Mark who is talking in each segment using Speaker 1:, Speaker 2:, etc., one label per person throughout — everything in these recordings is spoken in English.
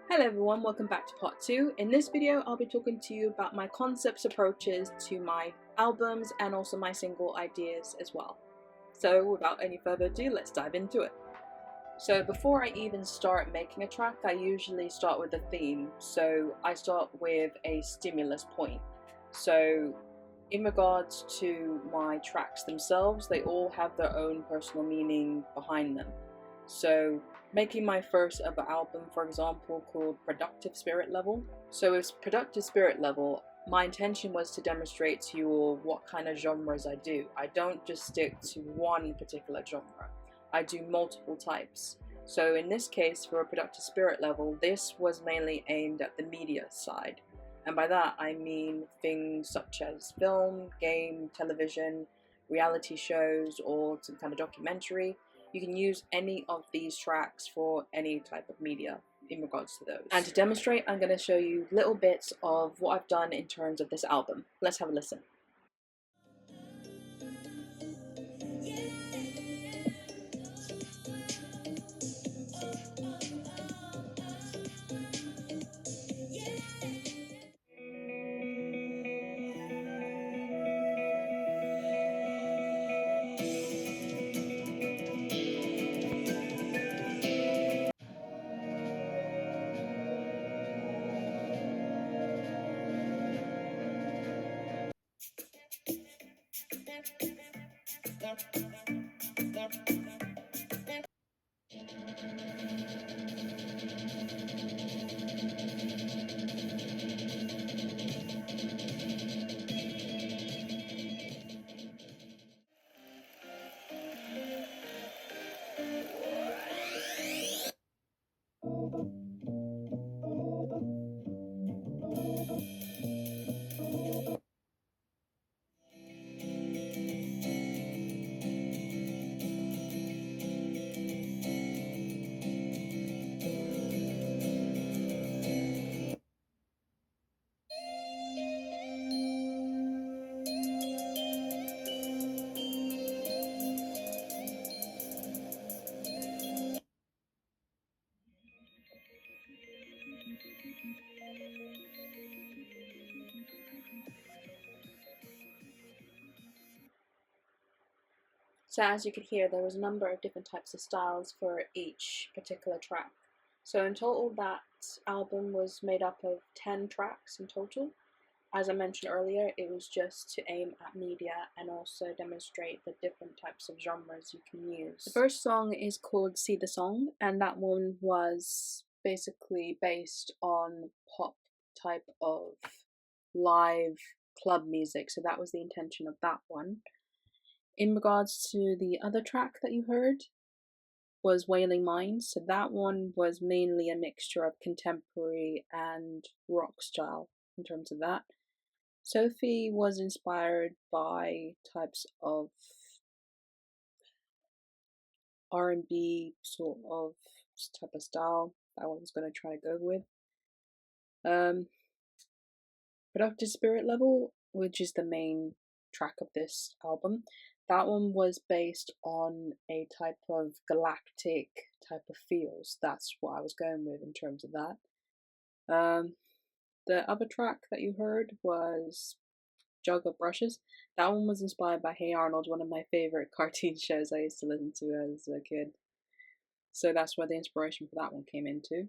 Speaker 1: Hello everyone, welcome back to part 2. In this video I'll be talking to you about my concepts, approaches to my albums and also my single ideas as well. So without any further ado, let's dive into it. So before I even start making a track, I usually start with a theme. So I start with a stimulus point. So in regards to my tracks themselves, they all have their own personal meaning behind them. So making my first ever album, for example, called Productive Spirit Level. So with Productive Spirit Level, my intention was to demonstrate to you all what kind of genres I do. I don't just stick to one particular genre. I do multiple types. So in this case, for a Productive Spirit Level, this was mainly aimed at the media side. And by that, I mean things such as film, game, television, reality shows, or some kind of documentary. You can use any of these tracks for any type of media in regards to those. And to demonstrate, I'm going to show you little bits of what I've done in terms of this album. Let's have a listen. So as you could hear, there was a number of different types of styles for each particular track. So in total, that album was made up of 10 tracks in total. As I mentioned earlier, it was just to aim at media and also demonstrate the different types of genres you can use. The first song is called See the Song, and that one was basically based on pop type of live club music, so that was the intention of that one. In regards to the other track that you heard was Wailing Minds, so that one was mainly a mixture of contemporary and rock style in terms of that. Sophie was inspired by types of R&B sort of type of style that I was going to try to go with. Productive Spirit Level, which is the main track of this album, that one was based on a type of galactic type of feels. That's what I was going with in terms of that. The other track that you heard was Jug of Brushes. That one was inspired by Hey Arnold, one of my favorite cartoon shows I used to listen to as a kid. So that's where the inspiration for that one came into.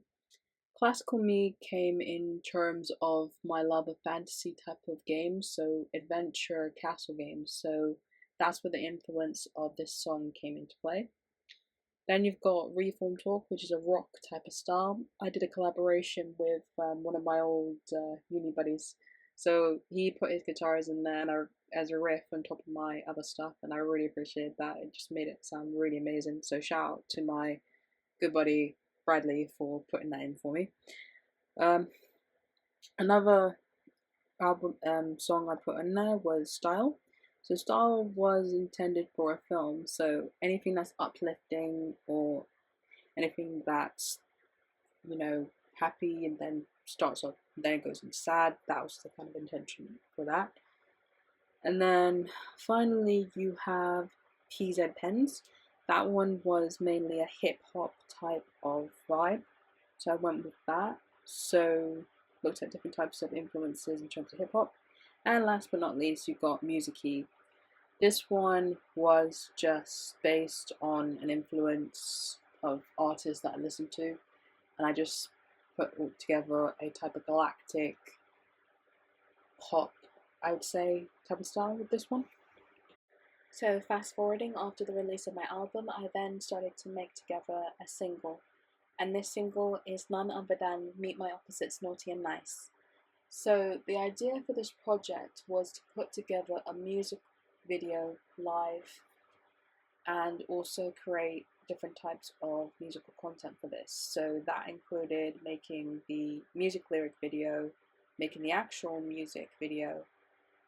Speaker 1: Classical me came in terms of my love of fantasy type of games, so adventure castle games. So that's where the influence of this song came into play. Then you've got Reform Talk, which is a rock type of style. I did a collaboration with one of my old uni buddies. So he put his guitars in there as a riff on top of my other stuff, and I really appreciated that. It just made it sound really amazing. So shout out to my good buddy Bradley for putting that in for me. Another album song I put in there was Style. So Style was intended for a film, so anything that's uplifting or anything that's, you know, happy and then starts off and then it goes into sad, that was the kind of intention for that. And then finally you have PZ Pens. That one was mainly a hip hop type of vibe, so I went with that. So looked at different types of influences in terms of hip hop. And last but not least, you got Musicy. This one was just based on an influence of artists that I listened to, and I just put together a type of galactic pop, I would say, type of style with this one. So fast forwarding, after the release of my album, I then started to make together a single, and this single is none other than Meet My Opposites, Naughty and Nice. So the idea for this project was to put together a music video live and also create different types of musical content for this. So that included making the music lyric video, making the actual music video,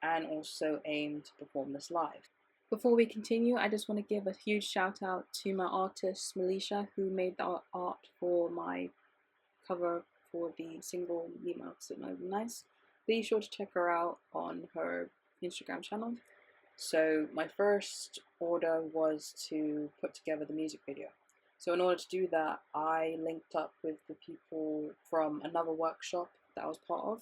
Speaker 1: and also aim to perform this live. Before we continue, I just want to give a huge shout out to my artist Milicia, who made the art for my cover for the single Meet My Opposite Nice. Be sure to check her out on her Instagram channel. So my first order was to put together the music video. So in order to do that, I linked up with the people from another workshop that I was part of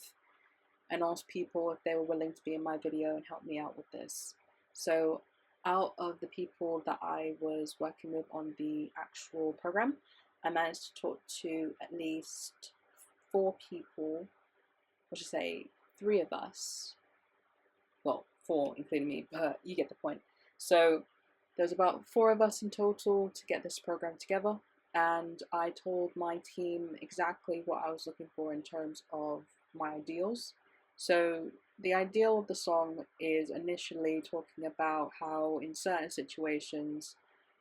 Speaker 1: and asked people if they were willing to be in my video and help me out with this. So out of the people that I was working with on the actual program, I managed to talk to at least 4 people, I should say 3 of us, well 4 including me, but you get the point. So there's about 4 of us in total to get this program together, and I told my team exactly what I was looking for in terms of my ideals. So the ideal of the song is initially talking about how in certain situations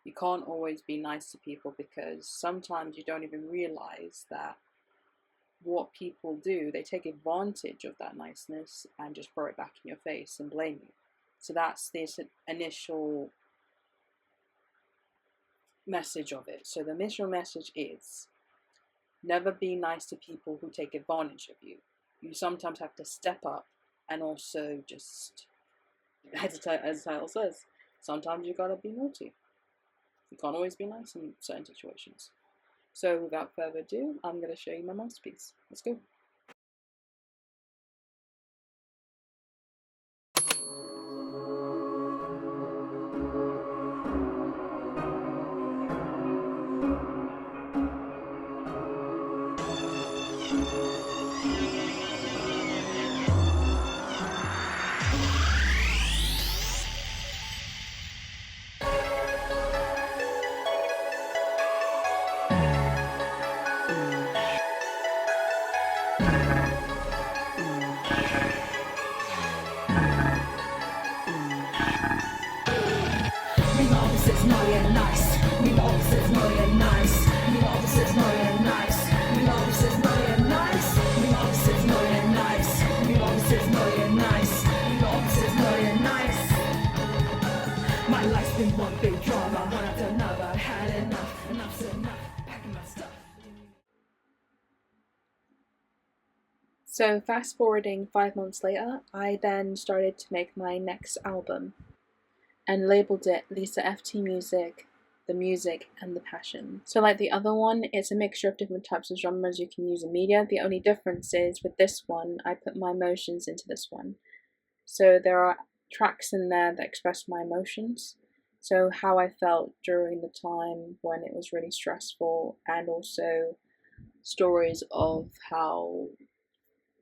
Speaker 1: you can't always be nice to people, because sometimes you don't even realize that what people do, they take advantage of that niceness and just throw it back in your face and blame you. So that's the initial message of it. So the initial message is never be nice to people who take advantage of you. You sometimes have to step up and also just, as the title says, sometimes you gotta be naughty. You can't always be nice in certain situations. So without further ado, I'm going to show you my masterpiece. Let's go.
Speaker 2: My life's been one big drama, one after another. Had enough, enough's enough. Packing my stuff.
Speaker 1: So fast forwarding 5 months later, I then started to make my next album and labeled it Lisa FT Music, The Music and the Passion. So like the other one, it's a mixture of different types of genres you can use in media. The only difference is with this one, I put my emotions into this one. So there are tracks in there that express my emotions. So how I felt during the time when it was really stressful, and also stories of how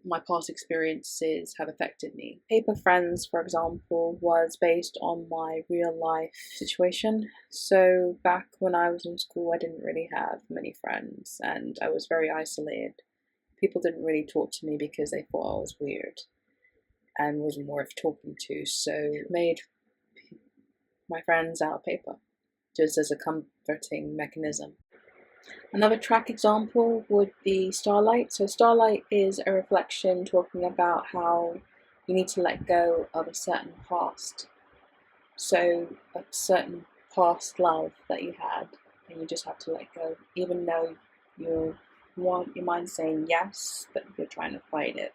Speaker 1: my past experiences have affected me. Paper Friends, for example, was based on my real life situation. So back when I was in school, I didn't really have many friends and I was very isolated. People didn't really talk to me because they thought I was weird and wasn't worth talking to, so made my friends out of paper, just as a comforting mechanism. Another track example would be Starlight. So Starlight is a reflection talking about how you need to let go of a certain past. So a certain past love that you had, and you just have to let go, even though you want your mind saying yes, but you're trying to fight it.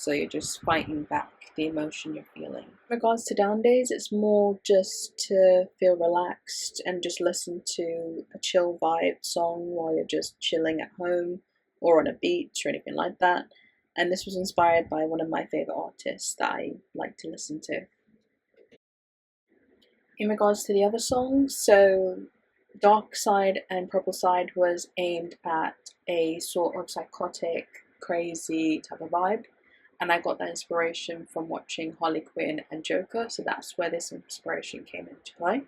Speaker 1: so you're just fighting back the emotion you're feeling. In regards to down days, it's more just to feel relaxed and just listen to a chill vibe song while you're just chilling at home or on a beach or anything like that. And this was inspired by one of my favorite artists that I like to listen to. In regards to the other songs, so Dark Side and Purple Side was aimed at a sort of psychotic, crazy type of vibe, and I got that inspiration from watching Harley Quinn and Joker, so that's where this inspiration came into play.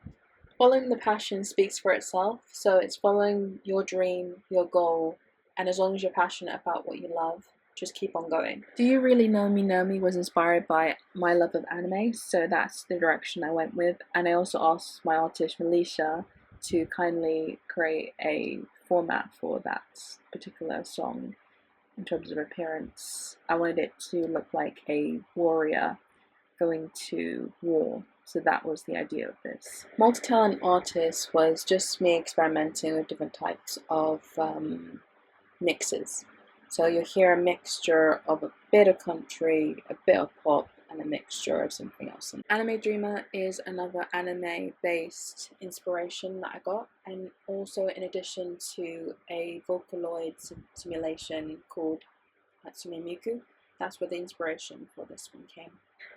Speaker 1: Following the passion speaks for itself, so it's following your dream, your goal, and as long as you're passionate about what you love, just keep on going. Do You Really Know Me was inspired by my love of anime, so that's the direction I went with, and I also asked my artist Milicia to kindly create a format for that particular song. In terms of appearance, I wanted it to look like a warrior going to war, so that was the idea of this. Multi-talent artist was just me experimenting with different types of mixes. So you'll hear a mixture of a bit of country, a bit of pop, and a mixture of something else. Anime Dreamer is another anime-based inspiration that I got, and also in addition to a Vocaloid simulation called Natsume Miku, that's where the inspiration for this one came.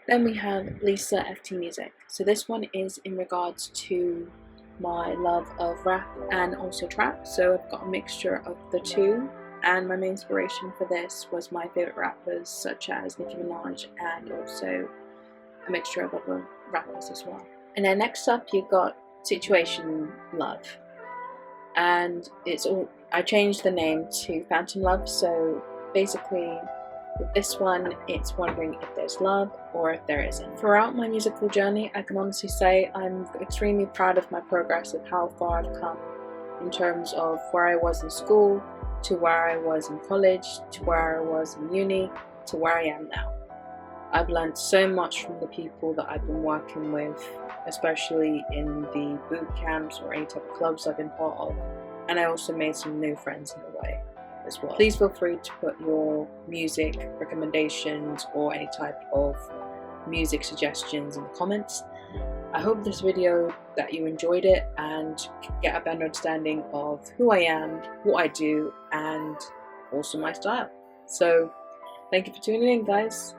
Speaker 1: Then we have Lisa FT Music. So this one is in regards to my love of rap and also trap, so I've got a mixture of the two. And my main inspiration for this was my favourite rappers such as Nicki Minaj and also a mixture of other rappers as well. And then next up you got Situation Love. And I changed the name to Phantom Love, so basically with this one it's wondering if there's love or if there isn't. Throughout my musical journey, I can honestly say I'm extremely proud of my progress of how far I've come in terms of where I was in school, to where I was in college, to where I was in uni, to where I am now. I've learned so much from the people that I've been working with, especially in the boot camps or any type of clubs I've been part of, and I also made some new friends in the way as well. Please feel free to put your music recommendations or any type of music suggestions in the comments. I hope this video that you enjoyed it and get a better understanding of who I am, what I do, and also my style. So thank you for tuning in, guys.